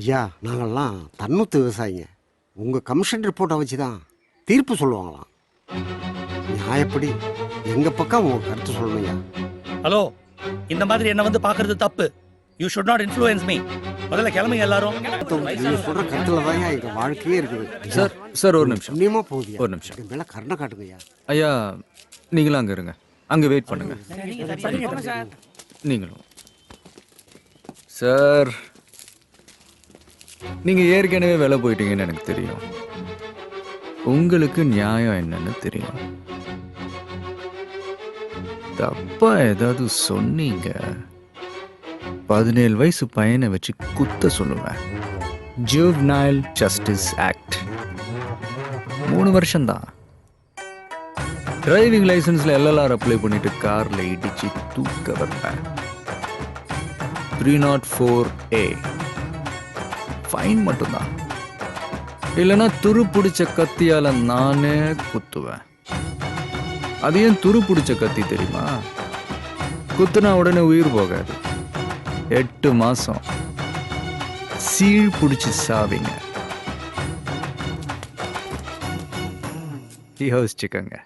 ஐயா, நாங்கள்லாம் தன்னுத்து விவசாயிங்க. உங்கள் கமிஷன் ரிப்போர்ட்டை வச்சு தான் தீர்ப்பு சொல்லுவாங்களாம். நியாயப்படி எங்கள் பக்கம் உங்கள் கருத்து சொல்லணும் ஐயா. ஹலோ, இந்த மாதிரி என்ன வந்து பார்க்கறது தப்பு. You should not influence me. முதல்ல கிளம்புங்க எல்லாரும். நீங்கள் சொல்கிற கருத்தில் தான் எங்கள் வாழ்க்கையே இருக்குது. சார் சார் ஒரு நிமிஷம் புண்ணியமாக போகுது. ஒரு நிமிஷம். என் மேலே கருணை காட்டுங்க ஐயா. ஐயா நீங்களும் அங்கே இருங்க, அங்கே வெயிட் பண்ணுங்க. நீங்களும் சார், நீங்கள் ஏற்கனவே வேலை போயிட்டீங்கன்னு எனக்கு தெரியும். உங்களுக்கு நியாயம் என்னன்னு தெரியும். தப்பா ஏதாவது சொன்னீங்க, 17 வயசு பையனை வச்சு குத்த சொல்லுவேன். ஜுவனைல் ஜஸ்டிஸ் ஆக்ட் 3 வருஷம்தான். டிரைவிங் லைசன்ஸ்ல எல்எல்ஆர் அப்ளை பண்ணிட்டு கார்ல இடிச்சு தூக்க வைப்பேன். 304A ஃபைன் மட்டும்தான். இல்லைன்னா துரு பிடிச்ச கத்தியால நானே குத்துவேன். அது ஏன் துரு பிடிச்ச கத்தி தெரியுமா? குத்துனா உடனே உயிர் போகாது. 8 மாசம் சீழ் பிடிச்சி சாவிங்க. யோசிச்சுக்கங்க.